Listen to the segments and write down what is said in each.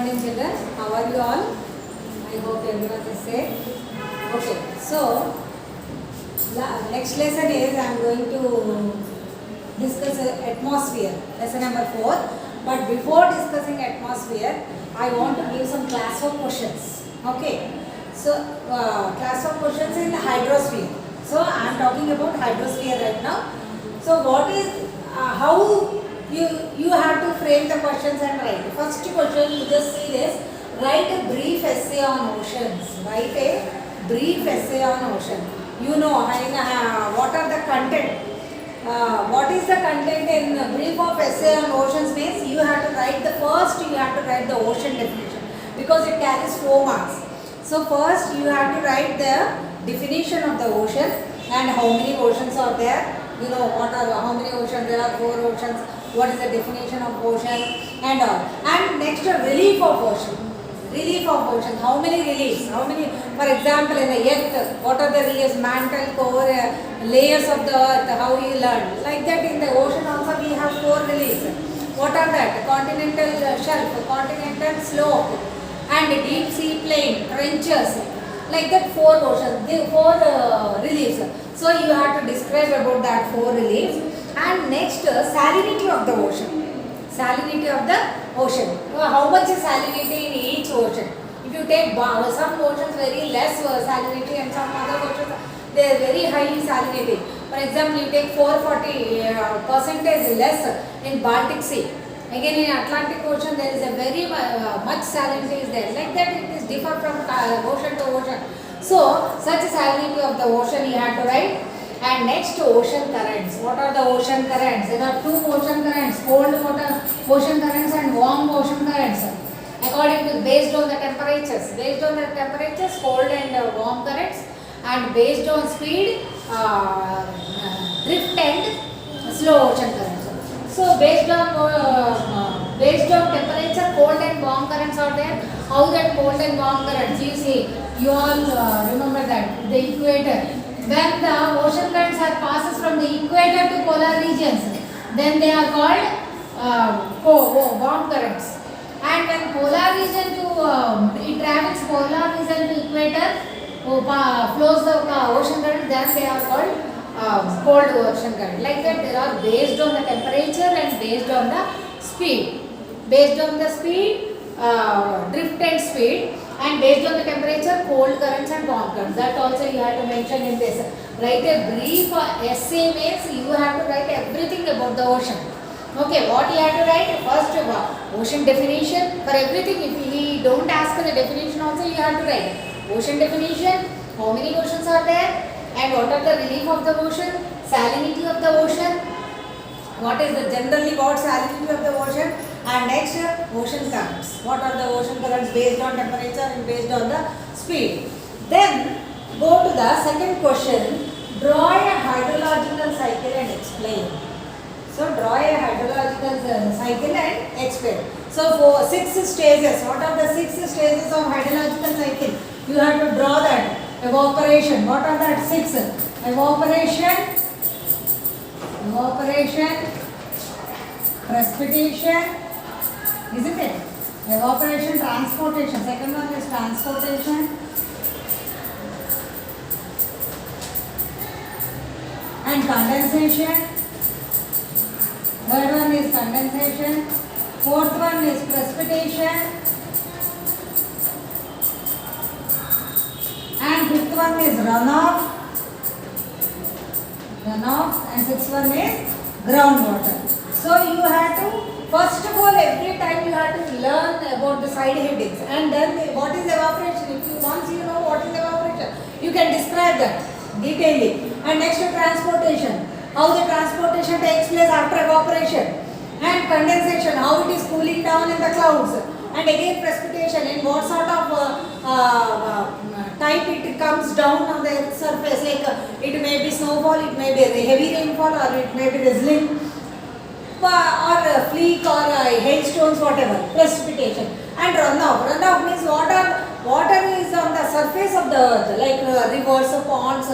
morning children, how are you all? I hope everyone is safe. Okay, so next lesson is I am going to discuss atmosphere, lesson number 4. But before discussing atmosphere, I want to give some class of questions. Okay, so class of questions in hydrosphere. So I am talking about hydrosphere right now. So what is, how you have to frame the questions and write. First question, you just see this. Write a brief essay on oceans. Write a brief essay on ocean. You know what are the content. What is the content in the brief of essay on oceans means you have to write the ocean definition because it carries 4 marks. So first you have to write the definition of the ocean and how many oceans are there. You know how many oceans there are, 4 oceans. What is the definition of ocean and all. And next relief of ocean. Relief of ocean. How many reliefs? How many? For example, in the earth, what are the reliefs? Mantle, core, layers of the earth. How you learn? Like that in the ocean also we have 4 reliefs. What are that? Continental shelf, continental slope, and deep sea plain, trenches. Like that 4 oceans, 4 reliefs. So you have to describe about that 4 reliefs. And next, salinity of the ocean. Salinity of the ocean. How much is salinity in each ocean? If you take some oceans very less salinity and some other oceans they are very high in salinity. For example, you take 440% less in Baltic Sea. Again in Atlantic Ocean there is a very much salinity is there. Like that it is different from ocean to ocean. So such salinity of the ocean you have to write. And next, ocean currents. What are the ocean currents? There are 2 ocean currents, cold water ocean currents and warm ocean currents. According to, based on the temperatures. Based on the temperatures, cold and warm currents. And based on speed, drift and slow ocean currents. So based on temperature, cold and warm currents are there. How that cold and warm currents? You see, you all remember that the equator. When the ocean currents passes from the equator to polar regions, then they are called warm currents. And when polar region to it travels polar region to equator, flows the ocean current, then they are called cold ocean current. Like that, they are based on the temperature and based on the speed. Based on the speed, drift and speed. And based on the temperature, cold currents and warm currents. That also you have to mention in this. Write a brief essay means you have to write everything about the ocean. Okay, what you have to write? First, ocean definition. For everything, if we don't ask the definition also, you have to write. Ocean definition, how many oceans are there? And what are the relief of the ocean? Salinity of the ocean. What is the generally what salinity of the ocean? And next, ocean currents. What are the ocean currents based on temperature and based on the speed? Then go to the second question. Draw a hydrological cycle and explain. So draw a hydrological cycle and explain. So for 6 stages. What are the 6 stages of hydrological cycle? You have to draw that. Evaporation. What are that 6? Evaporation, precipitation. Isn't it? Evaporation, transportation. Second one is transportation. And condensation. Third one is condensation. Fourth one is precipitation. And fifth one is runoff. And sixth one is groundwater. So you have to first of all, every time you have to learn about the side headings and then what is evaporation. If you once you know what is evaporation, you can describe that detailing. And next transportation, how the transportation takes place after evaporation. And condensation, how it is cooling down in the clouds. And again precipitation, in what sort of type it comes down on the surface. Like it may be snowfall, it may be heavy rainfall, or it may be drizzling. Or fleek or hailstones, whatever, precipitation. And runoff. Runoff means water is on the surface of the earth, like rivers, ponds,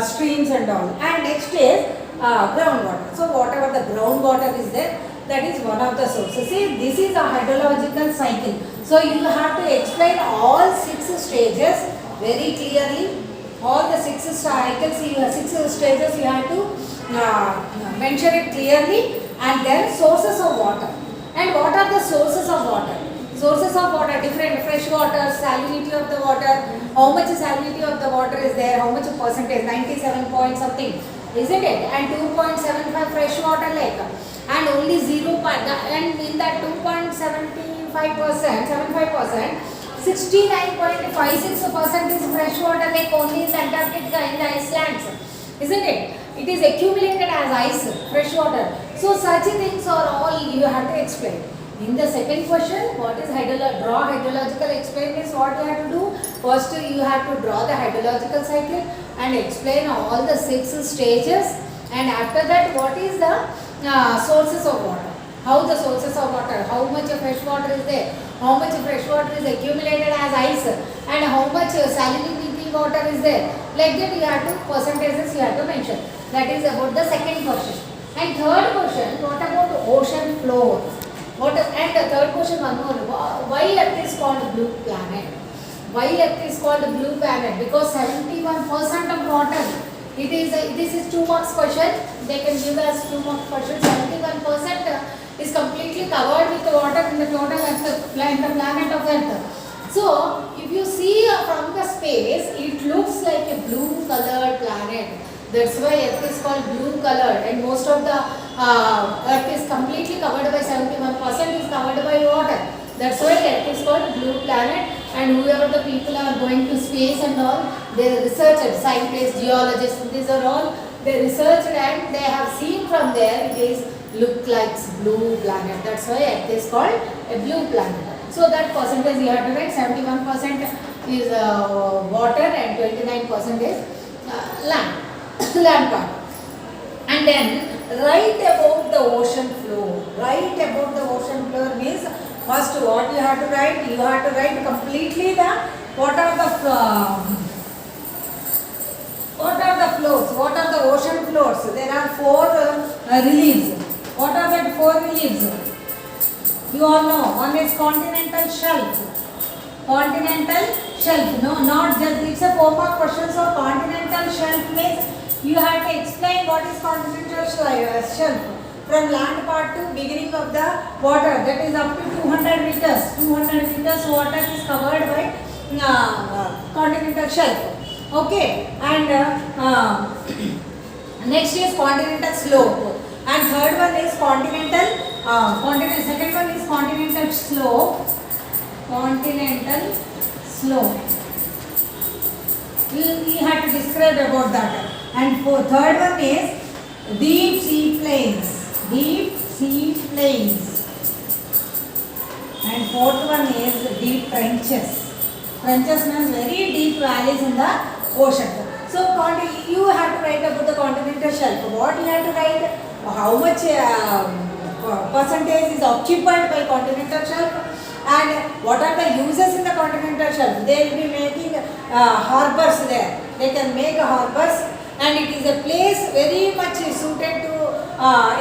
streams and all. And next is groundwater. So whatever the groundwater is there, that is one of the sources. See, this is a hydrological cycle. So you have to explain all 6 stages very clearly. All the 6 cycles, 6 stages you have to mention it clearly. And then sources of water. And what are the sources of water? Sources of water, different fresh water, salinity of the water, how much salinity of the water is there, how much percentage, 97 point something, isn't it? And 2.75 fresh water lake, and only 0. And in that 2.75%, 75%, 69.56% is fresh water lake only in Antarctica, in the Icelands, isn't it? It is accumulated as ice, fresh water. So such things are all you have to explain. In the second question, what is draw hydrological explain is what you have to do. First you have to draw the hydrological cycle and explain all the 6 stages, and after that what is the sources of water. How the sources of water, how much fresh water is there, how much fresh water is accumulated as ice, and how much salinity water is there. Like that you have to percentages you have to mention. That is about the second question. And third question, what about ocean floor? And the third question, one more. Why Earth is called blue planet? Why Earth is called blue planet? Because 71% of water. This is 2 marks question. They can give us 2 marks question. 71% is completely covered with water in the total planet of Earth. So if you see from the space, it looks like a blue colored planet. That's why Earth is called blue colored, and most of the Earth is completely covered by 71% is covered by water. That's why Earth is called blue planet. And whoever the people are going to space and all, they researched, scientists, geologists, these are all, they researched and they have seen from there it is look like blue planet. That's why Earth is called a blue planet. So that percentage you have to write. 71% is water and 29% is land. Land part. And then write about the ocean floor. Write about the ocean floor means first what you have to write? You have to write completely the what are the floors? What are the ocean floors? There are 4 reliefs. What are the 4 reliefs? You all know. One is continental shelf. Continental shelf. No, not just it's a 4 mark question. So continental shelf means you have to explain what is continental shelf. From land part to beginning of the water, that is up to 200 meters. 200 meters water is covered by continental shelf. Okay, and next is continental slope, and third one is continental. Second one is continental slope. Continental slope. We have to describe about that. And for third one is deep sea plains. Deep sea plains. And fourth one is deep trenches. Trenches means very deep valleys in the ocean. So you have to write about the continental shelf. What you have to write? How much percentage is occupied by continental shelf, and what are the uses in the continental shelf. They will be making harbors there. They can make harbors, and it is a place very much suited to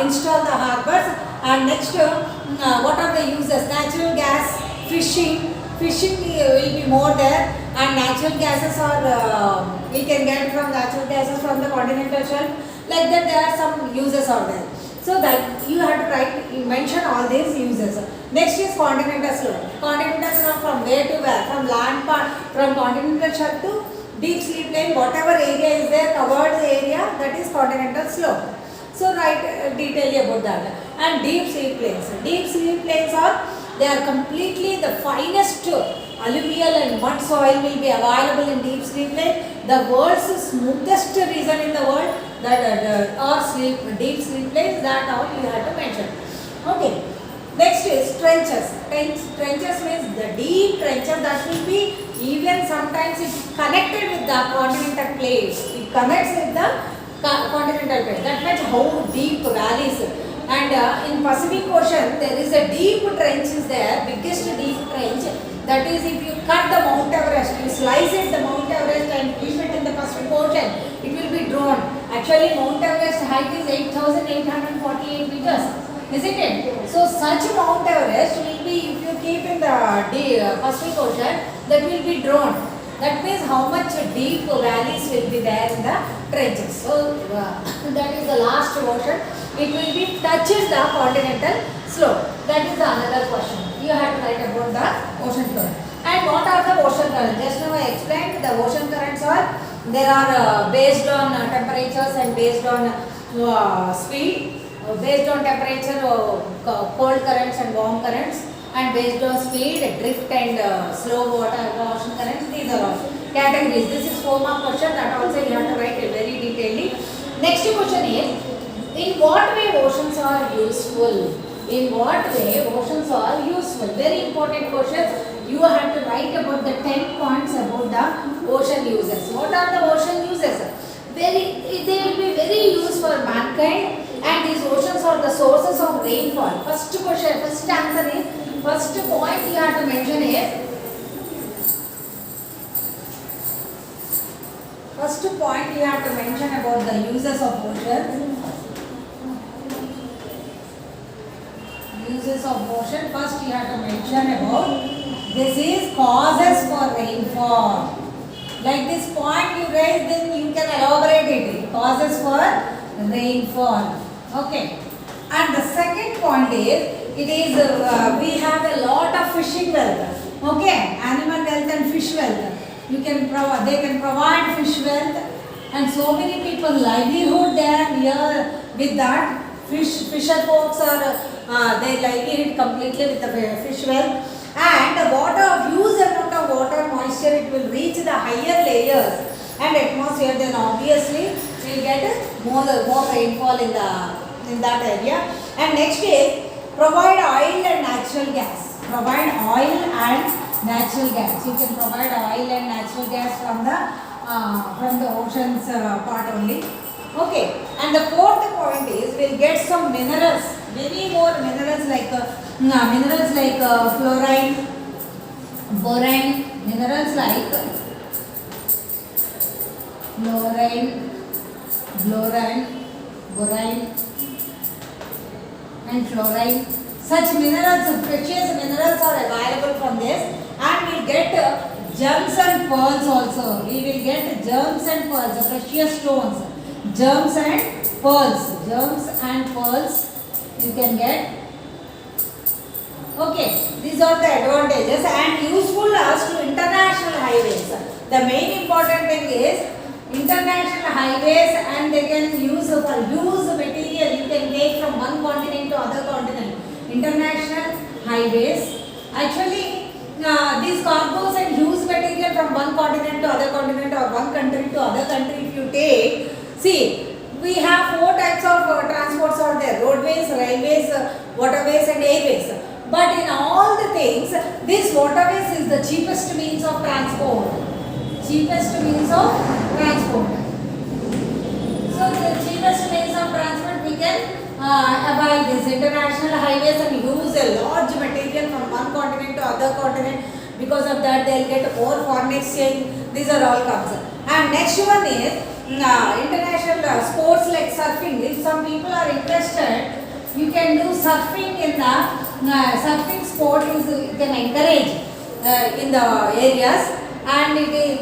install the harbors. And next, what are the uses? Natural gas, fishing will be more there, and natural gases are we can get from natural gases from the continental shelf. Like that, there are some uses are there. So that you have to write, you mention all these uses. Next is continental slope. Continental slope from where to where? From land part, from continental shelf to deep sea plain, whatever area is there, covered area, that is continental slope. So write detail about that. And deep sea plains. Deep sea plains are, they are completely the finest alluvial and mud soil will be available in deep sea plain. The world's smoothest region in the world, that deep sea plains, that all you have to mention. Okay. Next is trenches. Trenches means the deep trenches that will be even sometimes it connected with the continental plates. It connects with the continental plate. That means how deep valleys. And in Pacific Ocean there is a deep trench is there, biggest deep trench. That is, if you cut the Mount Everest, you slice it, the Mount Everest, and keep it in the Pacific Ocean, it will be drawn. Actually, Mount Everest height is 8,848 meters. isn't it? So such Mount Everest will be, if you keep in the Pacific Ocean, that will be drawn. That means how much deep valleys will be there in the trenches. So that is the last ocean. It will be touches the continental slope. That is the another question. You have to write about the ocean current. And what are the ocean currents? Just now I explained the ocean currents are, there are based on temperatures and based on speed. Based on temperature, cold currents and warm currents, and based on speed, drift and slow water ocean currents. These are all categories. This is 4 mark question, that also you have to write it very detailedly. Next question is, in what way oceans are useful? In what way oceans are useful? Very important questions. You have to write about the 10 points about the ocean uses. What are the ocean uses? They will be very useful for mankind, and these oceans are the sources of rainfall. First question, first answer is, first point you have to mention is, first point you have to mention about the uses of ocean. Uses of ocean, first you have to mention about, this is causes for rainfall. Like this point you raise, then you can elaborate it. Causes for rainfall. Okay. And the second point is, it is we have a lot of fishing wealth. Okay. Animal wealth and fish wealth. You can provide. They can provide fish wealth, and so many people livelihood there here with that. Fisher folks are they like it completely with the fish wealth. And the water, huge amount of water moisture, it will reach the higher layers and atmosphere, then obviously we will get more rainfall in that area. And next is, provide oil and natural gas. Provide oil and natural gas. You can provide oil and natural gas from the oceans part only. Okay. And the fourth point is, we'll get some minerals, many more minerals like fluorine, borine, minerals like fluorine, borine and fluorine. Such minerals, precious minerals are available from this, and we get gems and pearls also. We will get gems and pearls, precious stones, gems and pearls. Gems and pearls you can get. Okay, these are the advantages, and useful as to international highways. The main important thing is international highways, and they can use for used material you can take from one continent to other continent. International highways. Actually, these cargoes and used material from one continent to other continent or one country to other country, if you take, see, we have 4 types of transports are there: roadways, railways, waterways and airways. But in all the things, this waterways is the cheapest means of transport. Cheapest means of transport. So the cheapest means of transport, we can avail these international highways and use a large material from one continent to other continent. Because of that, they will get more foreign exchange. These are all comes. And next one is international sports like surfing. If some people are interested, you can do surfing in the surfing sport is you can encourage in the areas, and it is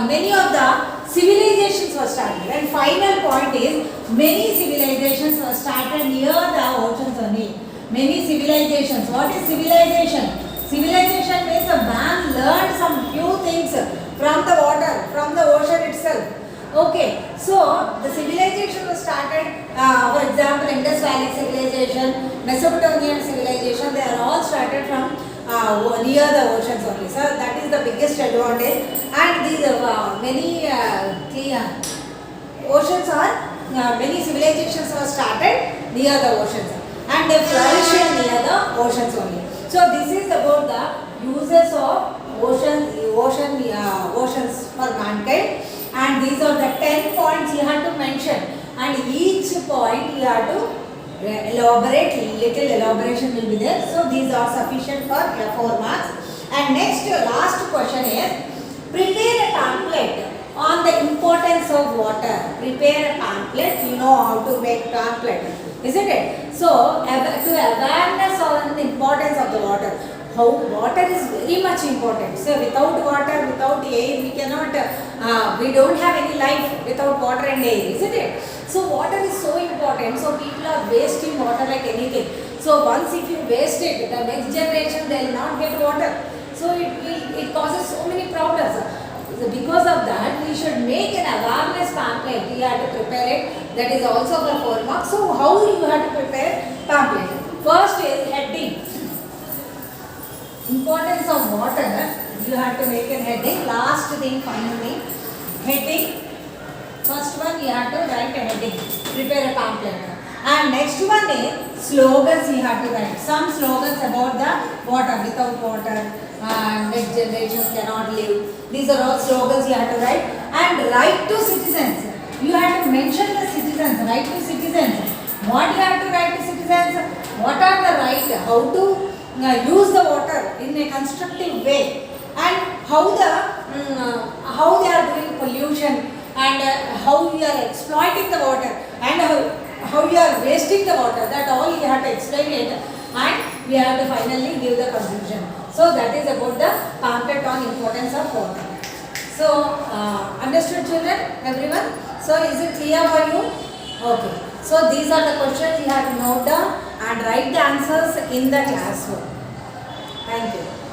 many of the civilizations were started. And final point is, many civilizations were started near the oceans only. Many civilizations. What is civilization? Civilization means a man learned some few things from the water, from the ocean itself. Okay, so the civilization was started, for example, Indus Valley civilization, Mesopotamian civilization, they are all started from near the oceans only. So that is the biggest advantage. And these many oceans are, many civilizations were started near the oceans, and they flourished near the oceans only. So this is about the uses of oceans for mankind. And these are the 10 points you have to mention, and each point you have to elaborate, little elaboration will be there. So these are sufficient for 4 marks. And next, last question is, prepare a pamphlet on the importance of water. Prepare a pamphlet. You know how to make pamphlet, isn't it? So to awareness on the importance of the water. How water is very much important. So without water, without air, we cannot. We don't have any life without water and air, isn't it? So water is so important. So people are wasting water like anything. So once if you waste it, the next generation they will not get water. So it causes so many problems. So because of that, we should make an awareness pamphlet. We have to prepare it. That is also for 4 marks. So how you have to prepare pamphlet? First is heading. Importance of water. You have to make a heading. Last thing, finally, heading. First one you have to write a heading. Prepare a pamphlet. And next one is slogans you have to write. Some slogans about the water. Without water, next generations cannot live. These are all slogans you have to write. And write to citizens. You have to mention the citizens. Write to citizens. What you have to write to citizens? What are the right? How to use the water in a constructive way. And how they are doing pollution. And how you are exploiting the water. And how you are wasting the water. That all you have to explain it, and we have to finally give the conclusion. So that is about the pamphlet on importance of water. So understood, children, everyone? So is it clear for you? Okay. So these are the questions you have to note down and write the answers in the classroom. Thank you.